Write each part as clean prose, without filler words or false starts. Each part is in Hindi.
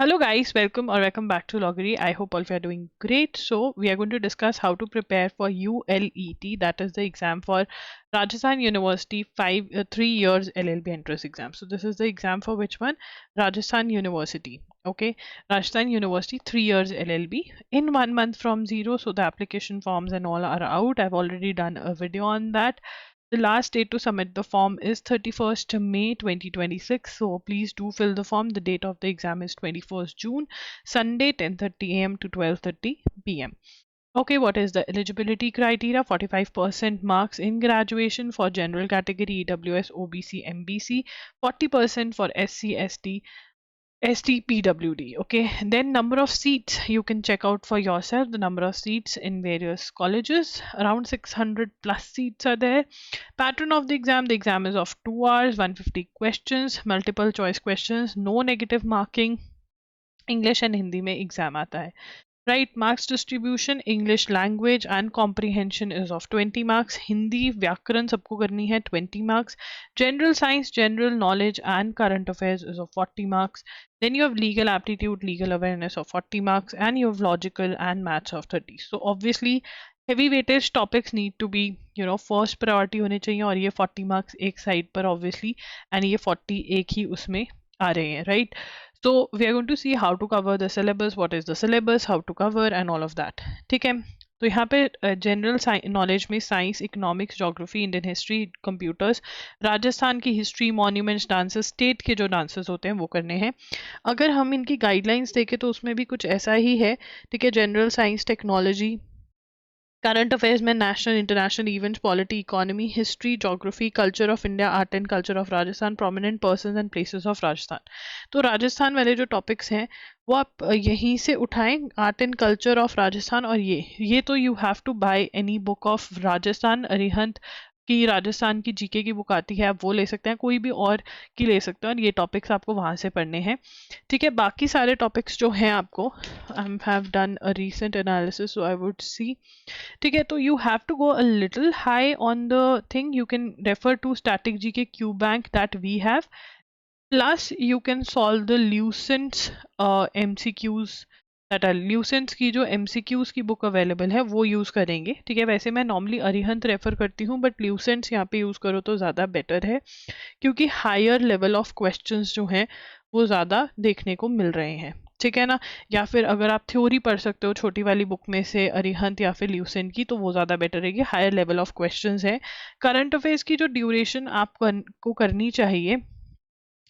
Hello guys, welcome back to Loggery. I hope all of you are doing great. So we are going to discuss how to prepare for ULET, that is the exam for Rajasthan University 3 years LLB entrance exam. So this is the exam for which one? Rajasthan University. Okay, Rajasthan University 3 years LLB in 1 month from zero. So the application forms and all are out. I've already done a video on that. The last date to submit the form is 31st May 2026. So please do fill the form. The date of the exam is 21st June, Sunday 10:30 a.m. to 12:30 p.m. Okay, what is the eligibility criteria? 45% marks in graduation for general category EWS, OBC, MBC, 40% for SC, ST, STPWD. Okay, then number of seats you can check out for yourself. The number of seats in various colleges, around 600 plus seats are there. Pattern of the exam is of 2 hours, 150 questions, multiple choice questions, no negative marking. English and Hindi में एग्जाम आता है. Right, marks distribution, English language and comprehension is of 20 marks. Hindi व्याकरण सबको करनी है 20 marks. General science, general knowledge and current affairs is of 40 marks. Then you have legal aptitude, legal awareness of 40 marks, and you have logical and maths of 30. So obviously heavy weightage topics need to be first priority होने चाहिए, और ये 40 marks एक side पर obviously, and ये 40 एक ही उसमें आ रहे हैं, right? So we are going to see how to cover the syllabus, what is the syllabus, how to cover and all of that. ठीक है, तो यहाँ पे जनरल नॉलेज में science, economics, geography, Indian history, computers, Rajasthan की हिस्ट्री, मॉन्यूमेंट्स, डांसेस, स्टेट के जो डांसेस होते हैं वो करने हैं. अगर हम इनकी गाइडलाइंस देखें तो उसमें भी कुछ ऐसा ही है. ठीक है, general science, technology, current affairs में national international events, polity, economy, history, geography, culture of India, art and culture of Rajasthan, prominent persons and places of Rajasthan. तो राजस्थान वाले जो टॉपिक्स हैं वो आप यहीं से उठाएं, art and culture of Rajasthan. और ये तो you have to buy any book of Rajasthan, Arihant की राजस्थान की जीके की बुक आती है, आप वो ले सकते हैं, कोई भी और की ले सकते हैं, और ये टॉपिक्स आपको वहाँ से पढ़ने हैं. ठीक है, बाकी सारे टॉपिक्स जो हैं आपको, I have done a recent analysis, so I would see. ठीक है, तो you have to go a little high on the thing. You can refer to static GK Q bank that we have, plus you can solve the Lucent's MCQs, that are Lucent's की जो MCQs की बुक अवेलेबल है वो यूज़ करेंगे. ठीक है, वैसे मैं नॉर्मली अरिहंत रेफर करती हूँ, बट ल्यूसेंट्स यहाँ पे यूज़ करो तो ज़्यादा बेटर है, क्योंकि हायर लेवल ऑफ क्वेश्चंस जो हैं वो ज़्यादा देखने को मिल रहे हैं. ठीक है ना, या फिर अगर आप थ्योरी पढ़ सकते हो छोटी वाली बुक में से अरिहंत या फिर ल्यूसेंट की, तो वो ज़्यादा बेटर रहेगी, हायर लेवल ऑफ क्वेश्चंस है. करंट अफेयर्स की जो ड्यूरेशन आपको करनी चाहिए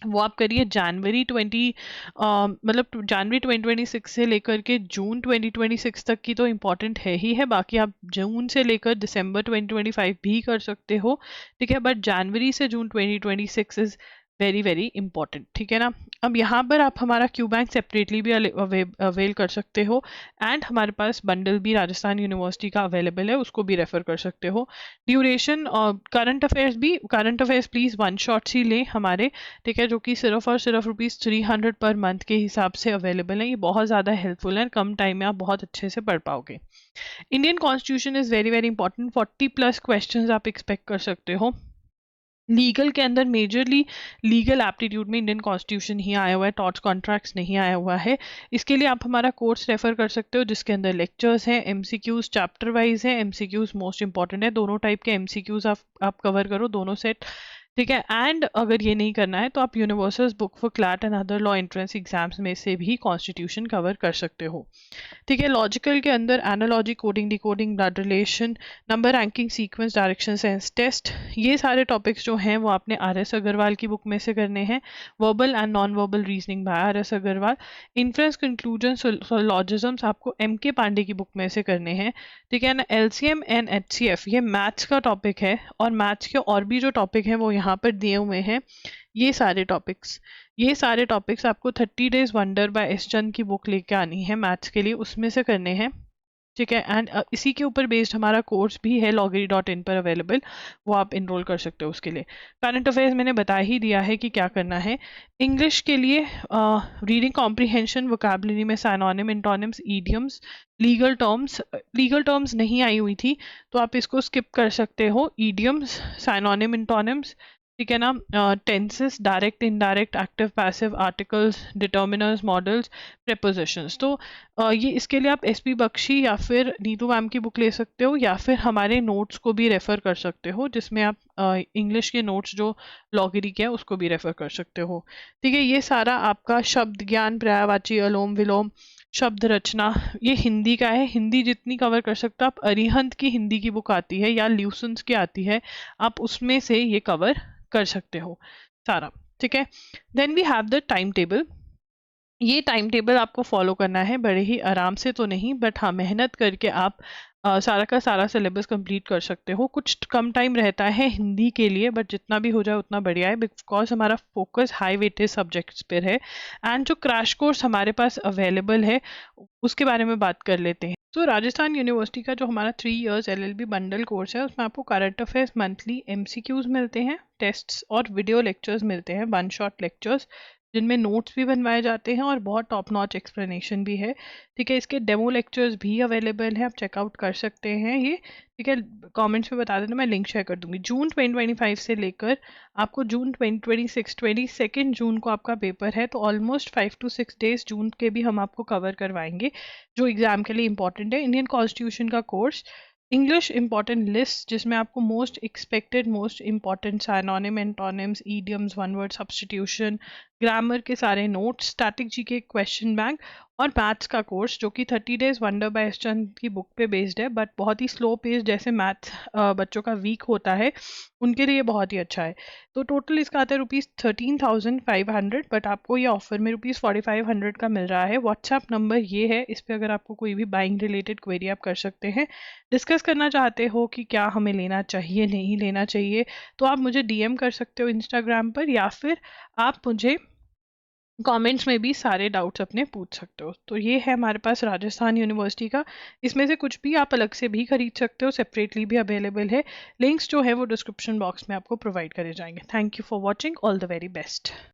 वो आप करिए जनवरी 2026 से लेकर के जून 2026 तक की, तो इम्पॉर्टेंट है ही है. बाकी आप जून से लेकर दिसंबर 2025 भी कर सकते हो. ठीक है, बट जनवरी से जून 2026 इज वेरी वेरी इंपॉर्टेंट. ठीक है ना, अब यहाँ पर आप हमारा क्यू बैंक सेपरेटली भी अवेल कर सकते हो, एंड हमारे पास बंडल भी राजस्थान यूनिवर्सिटी का अवेलेबल है, उसको भी रेफर कर सकते हो. ड्यूरेशन और current affairs please one shots ही लें हमारे. ठीक है, जो कि सिर्फ और सिर्फ ₹300 पर मंथ के हिसाब से अवेलेबल है. ये बहुत ज़्यादा हेल्पफुल है, कम टाइम में आप बहुत अच्छे से पढ़ पाओगे. Indian constitution is very very important, 40 plus questions आप एक्सपेक्ट कर सकते हो. लीगल के अंदर मेजरली लीगल एप्टीट्यूड में इंडियन कॉन्स्टिट्यूशन ही आया हुआ है, टॉर्च कॉन्ट्रैक्ट्स नहीं आया हुआ है. इसके लिए आप हमारा कोर्स रेफर कर सकते हो, जिसके अंदर लेक्चर्स हैं, MCQs चैप्टर वाइज है. MCQs मोस्ट इंपॉर्टेंट है, दोनों टाइप के MCQs आप कवर करो, दोनों सेट. ठीक है, एंड अगर ये नहीं करना है तो आप universal book for CLAT and other law entrance exams में से भी कॉन्स्टिट्यूशन कवर कर सकते हो. ठीक है, लॉजिकल के अंदर analogy, coding, decoding, blood relation, number ranking, sequence, direction sense test, ये सारे टॉपिक्स जो हैं वो आपने RS अग्रवाल की बुक में से करने हैं. Verbal and non verbal reasoning by RS Agarwal. Inference, conclusion, syllogisms आपको MK पांडे की बुक में से करने हैं. ठीक है ना, LCM एंड HCF ये मैथ्स का टॉपिक है, और मैथ्स के और भी जो टॉपिक हैं वो यहाँ पर दिए हुए हैं. ये सारे टॉपिक्स आपको 30 डेज वंडर बाय एस चंद की बुक लेके आनी है मैथ्स के लिए, उसमें से करने हैं. ठीक है, एंड इसी के ऊपर बेस्ड हमारा कोर्स भी है loggery.in पर अवेलेबल, वो आप इनरोल कर सकते हो उसके लिए. करंट अफेयर्स मैंने बता ही दिया है कि क्या करना है. इंग्लिश के लिए रीडिंग कॉम्प्रिहेंशन, वोकैबुलरी में साइनोनिम, इंटोनिम्स, ईडियम्स, लीगल टर्म्स नहीं आई हुई थी तो आप इसको स्किप कर सकते हो. ईडियम्स, साइनोनिम, इंटोनिम्स, ठीक है ना, tenses, direct indirect, active passive, articles, determiners, models, prepositions. तो ये इसके लिए आप एसपी बख्शी या फिर नीतू मैम की बुक ले सकते हो, या फिर हमारे नोट्स को भी रेफर कर सकते हो, जिसमें आप इंग्लिश के नोट्स जो लॉगरी के हैं उसको भी रेफर कर सकते हो। ठीक है, ये सारा आपका शब्द ज्ञान, पर्यायवाची, अलोम विलोम, शब्द रचना, ये हिंदी का है। हिंदी जितनी कवर कर सकते हो आप, अरिहंत की हिंदी की बुक आती है या ल्यूसन्स की आती है, आप उसमें से ये कवर कर सकते हो सारा। ठीक है, then we have the time table. ये टाइम टेबल आपको फॉलो करना है, बड़े ही आराम से तो नहीं, बट हाँ मेहनत करके आप सारा का सारा सिलेबस कंप्लीट कर सकते हो। कुछ कम टाइम रहता है हिंदी के लिए, बट जितना भी हो जाए उतना बढ़िया है, बिकॉज हमारा फोकस हाई वेटेज सब्जेक्ट्स पर है। एंड जो क्रैश कोर्स हमारे पास अवेलेबल है उसके बारे में बात कर लेते हैं। तो राजस्थान यूनिवर्सिटी का जो हमारा 3 इयर्स एलएलबी बंडल कोर्स है, उसमें आपको करंट अफेयर्स मंथली एमसीक्यूज मिलते हैं, टेस्ट्स और वीडियो लेक्चर्स मिलते हैं, 1 शॉट लेक्चर्स, जिनमें नोट्स भी बनवाए जाते हैं और बहुत टॉप नॉच एक्सप्लेनेशन भी है। ठीक है, इसके डेमो लेक्चर्स भी अवेलेबल हैं, आप चेकआउट कर सकते हैं ये। ठीक है, कमेंट्स में बता देना, मैं लिंक शेयर कर दूंगी। जून 2025 से लेकर आपको जून 2026, 22 जून को आपका पेपर है, तो ऑलमोस्ट 5 to 6 डेज जून के भी हम आपको कवर करवाएंगे, जो एग्जाम के लिए इंपॉर्टेंट है। इंडियन कॉन्स्टिट्यूशन का कोर्स, इंग्लिश इंपॉर्टेंट लिस्ट, जिसमें आपको most expected, most important synonym, antonyms, idioms, one word substitution, grammar के सारे notes, static GK question bank, और मैथ्स का कोर्स जो कि 30 डेज वंडर बाय चंद की बुक पे बेस्ड है, बट बहुत ही स्लो पेस, जैसे मैथ्स बच्चों का वीक होता है उनके लिए बहुत ही अच्छा है। तो टोटल इसका आता है ₹13,500, बट आपको ये ऑफर में ₹4,500 का मिल रहा है। व्हाट्सएप नंबर ये है, इस पर अगर आपको कोई भी बाइंग रिलेटेड क्वेरी आप कर सकते हैं, डिस्कस करना चाहते हो कि क्या हमें लेना चाहिए नहीं लेना चाहिए, तो आप मुझे डीएम कर सकते हो इंस्टाग्राम पर, या फिर आप मुझे कमेंट्स में भी सारे डाउट्स अपने पूछ सकते हो। तो ये है हमारे पास राजस्थान यूनिवर्सिटी का, इसमें से कुछ भी आप अलग से भी खरीद सकते हो, सेपरेटली भी अवेलेबल है। लिंक्स जो है वो डिस्क्रिप्शन बॉक्स में आपको प्रोवाइड करे जाएंगे। Thank you for watching, all the very best.